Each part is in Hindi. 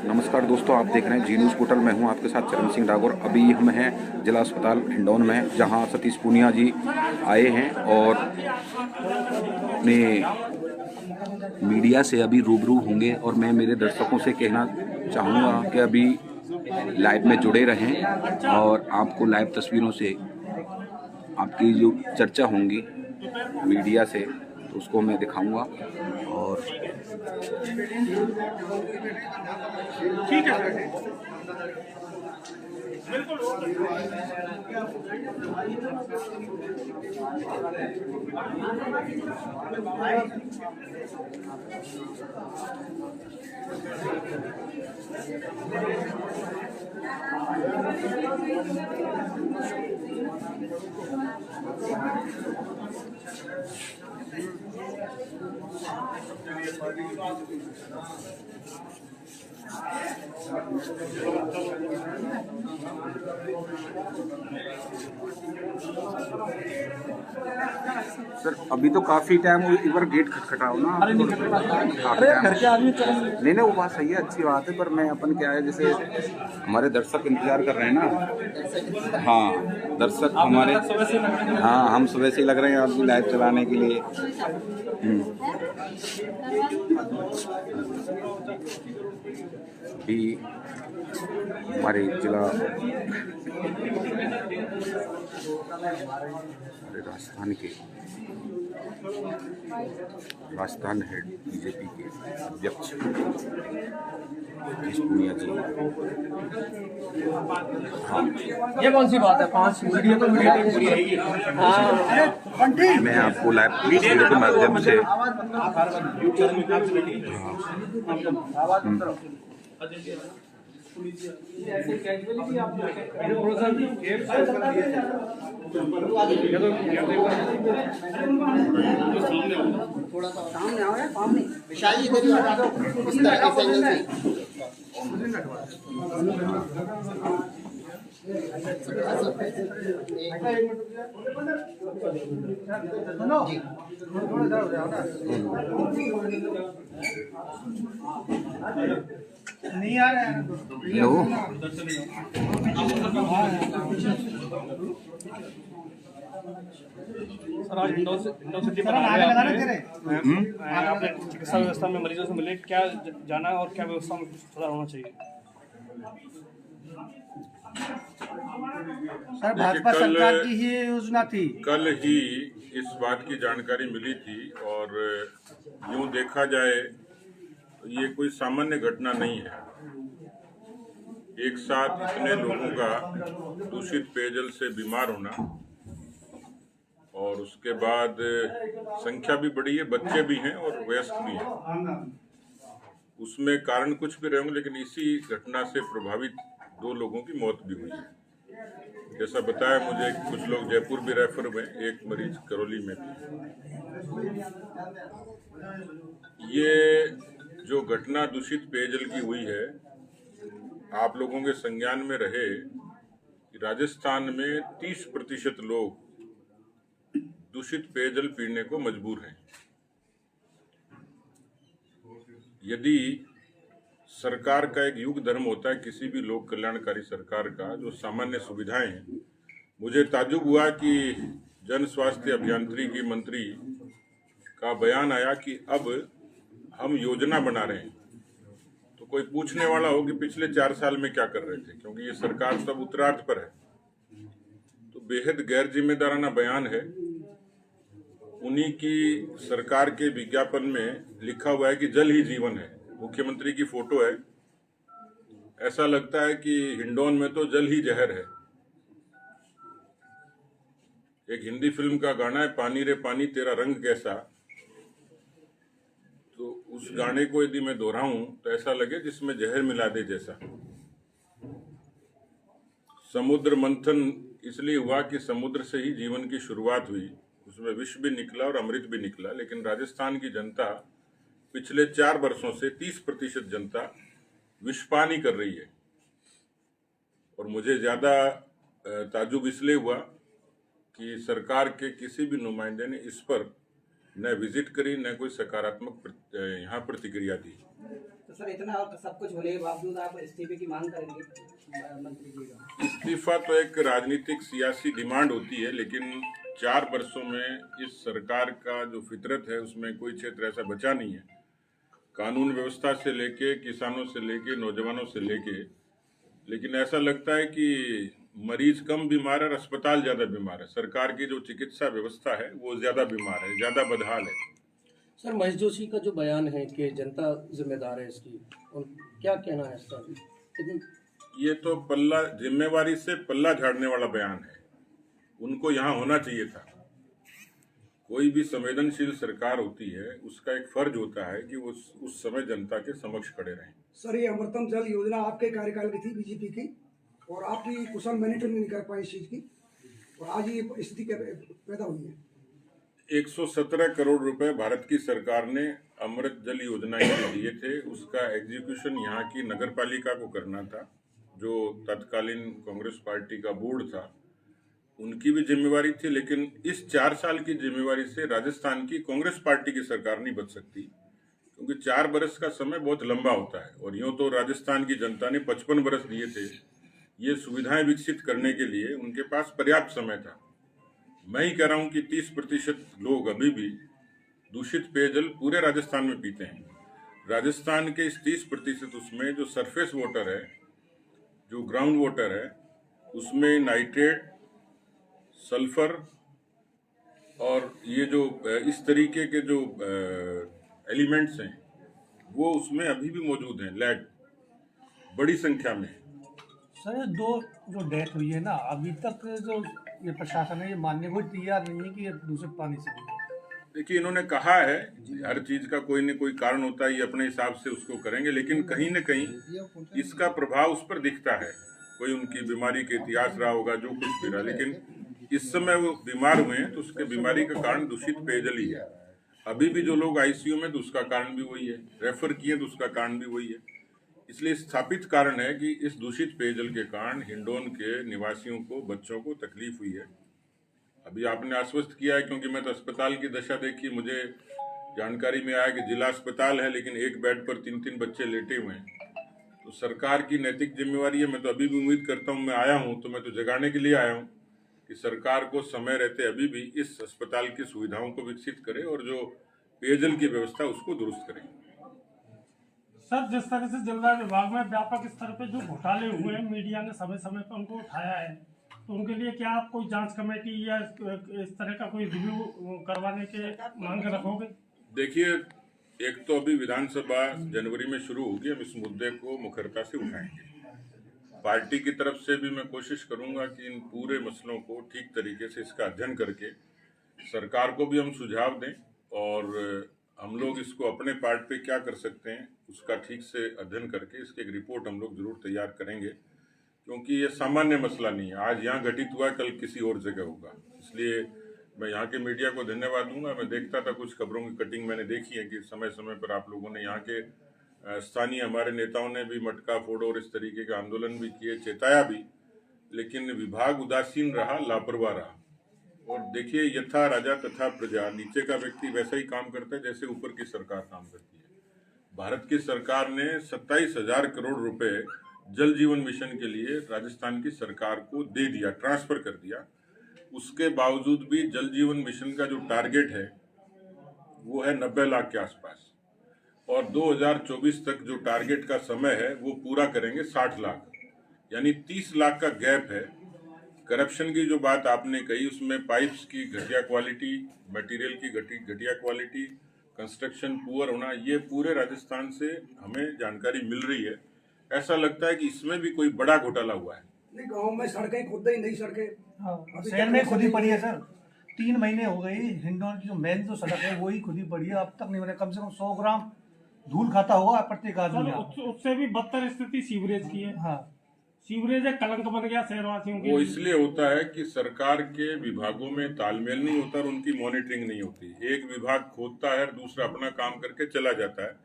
नमस्कार दोस्तों, आप देख रहे हैं जी न्यूज़ पोर्टल। मैं हूं आपके साथ चरण सिंह डागोर। अभी हम हैं जिला अस्पताल हिंडौन में, जहां सतीश पूनिया जी आए हैं और अपने मीडिया से अभी रूबरू होंगे। और मैं मेरे दर्शकों से कहना चाहूँगा कि अभी लाइव में जुड़े रहें और आपको लाइव तस्वीरों से आपकी जो चर्चा होंगी मीडिया से, तो उसको मैं दिखाऊंगा। और ठीक है सर, बिल्कुल। सर अभी तो काफी टाइम एक बार गेट खटखटाओ ना। अरे नहीं, घर के आदमी नहीं वो बात सही है, अच्छी बात है, पर मैं अपन क्या है, जैसे हमारे दर्शक इंतजार कर रहे हैं ना। हाँ दर्शक हमारे, हाँ हम सुबह से ही लग रहे हैं आपकी लाइव चलाने के लिए। भी हमारे जिला राजस्थान हेड बीजेपी के अध्यक्ष सतीश पूनिया जी। हाँ ये कौन सी बात है? 5 वीडियो तो मीडिया। मैं आपको लाइव वीडियो के माध्यम से थोड़ा सा सामने आओ यार, सामने विशाल जी इधर ही हटा दो, इस तरह इस एंगल से। नहीं आ रहा है। लो सर आज हिंडौन सिटी पर आए आपने चिकित्सा व्यवस्था में मरीजों से मिले, क्या जाना और क्या व्यवस्था में सुधार होना चाहिए? सर भाजपा सरकार की ही योजना थी। कल ही इस बात की जानकारी मिली थी और यूं देखा जाए तो ये कोई सामान्य घटना नहीं है। एक साथ इतने लोगों का दूषित पेयजल से बीमार होना और उसके बाद संख्या भी बड़ी है, बच्चे भी हैं और वयस्क भी हैं। उसमें कारण कुछ भी रहे होंगे, लेकिन इसी घटना से प्रभावित 2 लोगों की मौत भी हुई है। जैसा बताया मुझे, कुछ लोग जयपुर भी रेफर हुए, एक मरीज करौली में भी। ये जो घटना दूषित पेयजल की हुई है, आप लोगों के संज्ञान में रहे कि राजस्थान में 30% लोग दूषित पेयजल पीने को मजबूर हैं। यदि सरकार का एक युग धर्म होता है किसी भी लोक कल्याणकारी सरकार का, जो सामान्य सुविधाएं हैं, मुझे ताज्जुब हुआ कि जन स्वास्थ्य अभियांत्रिकी मंत्री का बयान आया कि अब हम योजना बना रहे हैं। तो कोई पूछने वाला हो कि पिछले 4 साल में क्या कर रहे थे, क्योंकि ये सरकार तब उत्तरार्ध पर है। तो बेहद गैर जिम्मेदाराना बयान है। उन्हीं की सरकार के विज्ञापन में लिखा हुआ है कि जल ही जीवन है। मुख्यमंत्री की फोटो है। ऐसा लगता है कि हिंडौन में तो जल ही जहर है। एक हिंदी फिल्म का गाना है, पानी रे पानी तेरा रंग कैसा। तो उस गाने को यदि मैं दोहराऊं तो ऐसा लगे जिसमें जहर मिला दे जैसा। समुद्र मंथन इसलिए हुआ कि समुद्र से ही जीवन की शुरुआत हुई, उसमें विष भी निकला और अमृत भी निकला। लेकिन राजस्थान की जनता पिछले 4 वर्षों से 30% जनता विषपान ही कर रही है। और मुझे ज्यादा ताज्जुब इसलिए हुआ कि सरकार के किसी भी नुमाइंदे ने इस पर न विजिट करी, न कोई सकारात्मक यहाँ प्रतिक्रिया दी। तो सर इतना और सब कुछ होने के बावजूद आप इस्तीफे की मांग करेंगे मंत्री जी का? इस्तीफा तो एक राजनीतिक सियासी डिमांड होती है, लेकिन 4 वर्षों में इस सरकार का जो फितरत है उसमें कोई क्षेत्र ऐसा बचा नहीं है। कानून व्यवस्था से लेके, किसानों से लेके, नौजवानों से लेके, लेकिन ऐसा लगता है कि मरीज कम बीमार है और अस्पताल ज्यादा बीमार है। सरकार की जो चिकित्सा व्यवस्था है वो ज्यादा बीमार है, ज्यादा बदहाल है। सर महेश जोशी का जो बयान है कि जनता जिम्मेदार है इसकी, और क्या कहना है इसका? ये तो जिम्मेवारी से पल्ला झाड़ने वाला बयान है। उनको यहाँ होना चाहिए था। कोई भी संवेदनशील सरकार होती है, उसका एक फर्ज होता है कि वो उस समय जनता के समक्ष खड़े रहें। सर ये अमृतम जल योजना आपके कार्यकाल की थी बीजेपी की, और आपकी कुशल मैनेजमेंट नहीं कर पाई इस चीज की, और आज ये स्थिति पैदा हुई है। 117 करोड़ रुपए भारत की सरकार ने अमृत जल योजना के लिए दिए थे। उसका एग्जीक्यूशन यहाँ की नगर पालिका को करना था, जो तत्कालीन कांग्रेस पार्टी का बोर्ड था, उनकी भी जिम्मेवारी थी। लेकिन इस 4 साल की जिम्मेवारी से राजस्थान की कांग्रेस पार्टी की सरकार नहीं बच सकती, क्योंकि 4 बरस का समय बहुत लंबा होता है। और यूं तो राजस्थान की जनता ने 55 बरस दिए थे ये सुविधाएं विकसित करने के लिए, उनके पास पर्याप्त समय था। मैं ही कह रहा हूं कि 30% लोग अभी भी दूषित पेयजल पूरे राजस्थान में पीते हैं। राजस्थान के इस 30% उसमें जो सरफेस वाटर है, जो ग्राउंड वाटर है, उसमें नाइट्रेट, सल्फर और ये जो इस तरीके के जो एलिमेंट्स हैं वो उसमें अभी भी मौजूद हैं, लेड बड़ी संख्या में। सर ये 2 जो डेथ हुई है ना, अभी तक जो ये प्रशासन है ये मानने को तैयार नहीं है कि ये दूषित पानी से हुई है। देखिए, इन्होंने कहा है हर चीज का कोई न कोई कारण होता है, ये अपने हिसाब से उसको करेंगे, लेकिन कहीं न कहीं इसका प्रभाव उस पर दिखता है। कोई उनकी बीमारी के इतिहास रहा होगा, जो कुछ भी रहा, लेकिन इस समय वो बीमार हुए हैं तो उसके बीमारी का कारण दूषित पेयजल ही है। अभी भी जो लोग आईसीयू में, तो उसका कारण भी वही है। रेफर किए तो उसका कारण भी वही है। इसलिए स्थापित कारण है कि इस दूषित पेयजल के कारण हिंडौन के निवासियों को, बच्चों को तकलीफ हुई है। अभी आपने आश्वस्त किया है, क्योंकि मैं तो अस्पताल की दशा देखी, मुझे जानकारी में आया कि जिला अस्पताल है लेकिन एक बेड पर 3-3 बच्चे लेटे हुए हैं। तो सरकार की नैतिक जिम्मेवारी है। मैं तो अभी भी उम्मीद करता हूँ, मैं आया हूँ तो मैं तो जगाने के लिए आया हूँ कि सरकार को समय रहते अभी भी इस अस्पताल की सुविधाओं को विकसित करे और जो पेयजल की व्यवस्था उसको दुरुस्त करे। सर जिस तरह से जलवायु विभाग में व्यापक स्तर पे जो घोटाले हुए हैं, मीडिया ने समय समय पर उनको उठाया है, तो उनके लिए क्या आप कोई जांच कमेटी या इस तरह का कोई रिव्यू करवाने के मांग रखोगे? देखिए, एक तो अभी विधानसभा जनवरी में शुरू होगी, हम इस मुद्दे को मुखरता से उठाएंगे। पार्टी की तरफ से भी मैं कोशिश करूंगा कि इन पूरे मसलों को ठीक तरीके से इसका अध्ययन करके सरकार को भी हम सुझाव दें, और हम लोग इसको अपने पार्ट पे क्या कर सकते हैं उसका ठीक से अध्ययन करके इसकी एक रिपोर्ट हम लोग जरूर तैयार करेंगे, क्योंकि ये सामान्य मसला नहीं है। आज यहाँ घटित हुआ, कल किसी और जगह होगा। इसलिए मैं यहाँ के मीडिया को धन्यवाद दूंगा। मैं देखता था, कुछ खबरों की कटिंग मैंने देखी है कि समय समय पर आप लोगों ने, यहाँ के स्थानीय हमारे नेताओं ने भी मटका फोड़ और इस तरीके के आंदोलन भी किए, चेताया भी, लेकिन विभाग उदासीन रहा, लापरवाह रहा। और देखिए, यथा राजा तथा प्रजा, नीचे का व्यक्ति वैसा ही काम करता है जैसे ऊपर की सरकार काम करती है। भारत की सरकार ने 27,000 करोड़ रुपए जल जीवन मिशन के लिए राजस्थान की सरकार को दे दिया, ट्रांसफर कर दिया। उसके बावजूद भी जल जीवन मिशन का जो टारगेट है वो है 90 लाख के आसपास, और 2024 तक जो टारगेट का समय है वो पूरा करेंगे 60 लाख, यानी 30 लाख का गैप है। करप्शन की जो बात आपने कही, उसमें पाइप्स की घटिया क्वालिटी, मटेरियल की घटिया क्वालिटी, कंस्ट्रक्शन पुअर होना, ये पूरे राजस्थान से हमें जानकारी मिल रही है। ऐसा लगता है कि इसमें भी कोई बड़ा घोटाला हुआ है। नहीं, गाँव में सड़कें खुद ही नहीं, सड़कें शहर में खुद ही पड़ी है सर। 3 महीने हो गई, हिंडौन की जो मेन जो सड़क है वही खुद ही पड़ी है, अब तक नहीं बने। कम से कम 100 ग्राम धूल खाता होगा प्रत्येक आदमी। उससे भी बदतर स्थिति सीवरेज की है। हाँ, सीवरेज एक कलंक बन गया शहरवासियों के। वो इसलिए होता है कि सरकार के विभागों में तालमेल नहीं होता और उनकी मॉनिटरिंग नहीं होती। एक विभाग खोदता है और दूसरा अपना काम करके चला जाता है।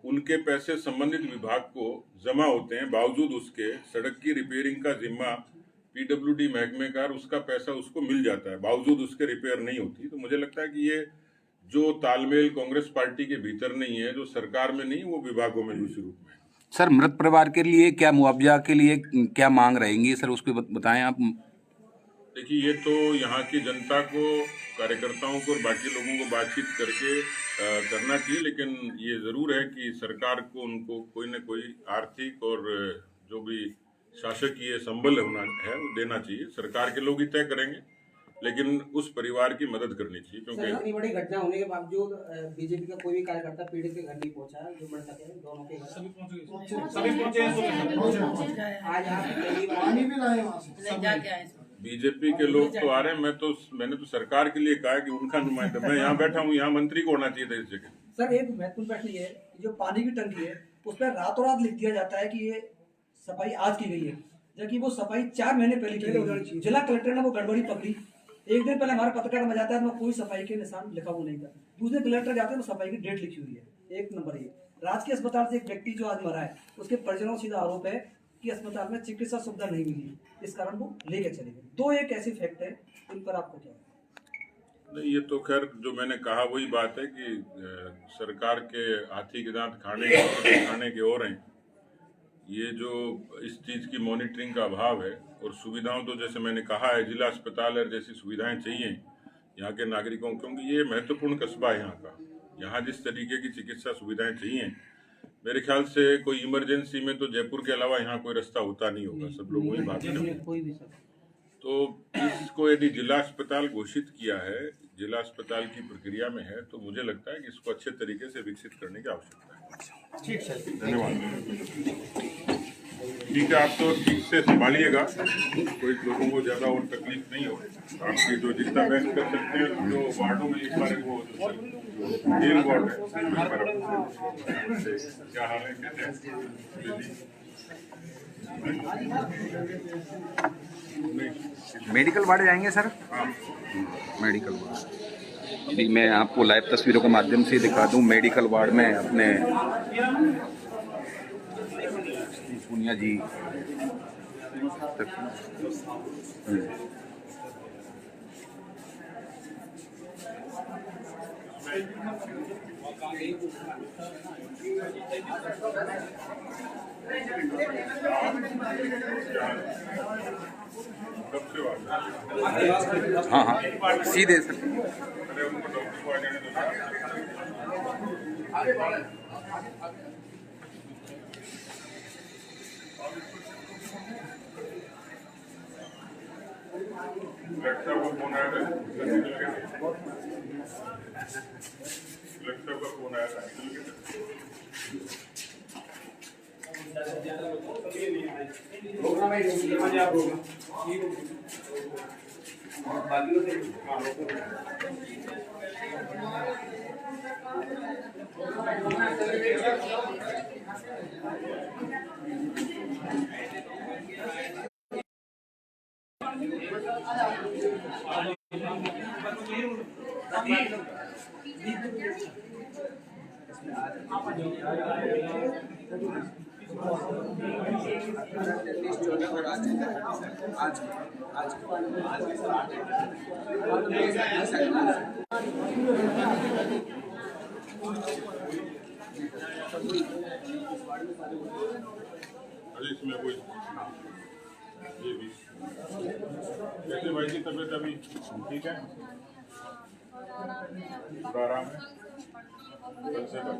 उनके पैसे संबंधित विभाग को जमा होते हैं, बावजूद उसके सड़क की रिपेयरिंग का जिम्मा पीडब्ल्यूडी महकमे का, उसका पैसा उसको मिल जाता है, बावजूद उसके रिपेयर नहीं होती। तो मुझे लगता है कि ये जो तालमेल कांग्रेस पार्टी के भीतर नहीं है, जो सरकार में नहीं, वो विभागों में दूसरे रूप में। सर, मृत परिवार के लिए क्या मुआवजा के लिए क्या मांग रहेंगी सर, उसको बताएं आप। देखिए, ये तो यहाँ की जनता को, कार्यकर्ताओं को और बाकी लोगों को बातचीत करके करना चाहिए, लेकिन ये जरूर है कि सरकार को उनको कोई न कोई आर्थिक और जो भी शासकीय संबल होना है वो देना चाहिए। सरकार के लोग ही तय करेंगे, लेकिन उस परिवार की मदद करनी चाहिए, सर, क्योंकि इतनी बड़ी घटना होने के बावजूद बीजेपी का कोई भी कार्यकर्ता पीड़ित के घर नहीं पहुंचा है, जो मृतक है दोनों के घर सभी पहुंचे हैं। आज आप पहली बार बीजेपी के लोग तो आ रहे हैं। मैंने तो सरकार के लिए कहा है कि उनका नुमाइंदा, मैं यहाँ बैठा हूँ, यहाँ मंत्री को होना चाहिए था इस जगह। सर, एक महत्वपूर्ण प्रश्न ये है, जो पानी की टंकी है उस पर रातों रात लिख दिया जाता है कि ये सफाई आज की गई है, जबकि वो सफाई 4 महीने पहले की गई। जिला कलेक्टर ने वो गड़बड़ी पकड़ी। एक दिन पहले हमारा पत्रकार में जाता है तो कोई सफाई के निशान लिखा हुआ नहीं था। दूसरे कलेक्टर जाते हैं तो सफाई की डेट लिखी हुई है। एक नंबर ये राजकीय अस्पताल से एक व्यक्ति जो आज मरा है, उसके परिजनों को सीधा आरोप है कि अस्पताल में चिकित्सा सुविधा नहीं मिली, इस कारण वो लेके चले गए। दो एक ऐसी फैक्ट है, इन पर आपको क्या? नहीं, ये तो खैर जो मैंने कहा वही बात है कि सरकार के हाथी के दांत खाने के और हैं। ये जो इस चीज की मॉनिटरिंग का अभाव है, और सुविधाओं तो जैसे मैंने कहा है, जिला अस्पताल और जैसी सुविधाएं चाहिए यहाँ के नागरिकों को, क्योंकि ये महत्वपूर्ण कस्बा है यहाँ का। यहाँ जिस तरीके की चिकित्सा सुविधाएं चाहिए, मेरे ख्याल से कोई इमरजेंसी में तो जयपुर के अलावा यहाँ कोई रास्ता होता नहीं होगा, सब लोग वहीं भागते होंगे। तो इसको यदि जिला अस्पताल घोषित किया है, जिला अस्पताल की प्रक्रिया में है, तो मुझे लगता है कि इसको अच्छे तरीके से विकसित करने की आवश्यकता है। ठीक सर, धन्यवाद। ठीक है, आप तो ठीक से संभालिएगा, कोई लोगों को ज्यादा और तकलीफ नहीं हो। आपकी जो जितना व्यक्त कर सकते हैं, जो वार्डों में इस बार वो जेल वार्ड है, क्या हाल है, कैसे मेडिकल वार्ड जाएंगे सर? मेडिकल वार्ड, यदि मैं आपको लाइव तस्वीरों के माध्यम से दिखा दूं, मेडिकल वार्ड में अपने सोनिया जी हाँ हाँ सीधे सर। लगता है वो फोन आया था, लगता है फोन आया था। इसमें कोई ये भी कैसे भाई की तबीयत अभी ठीक है? आराम है? कल से बात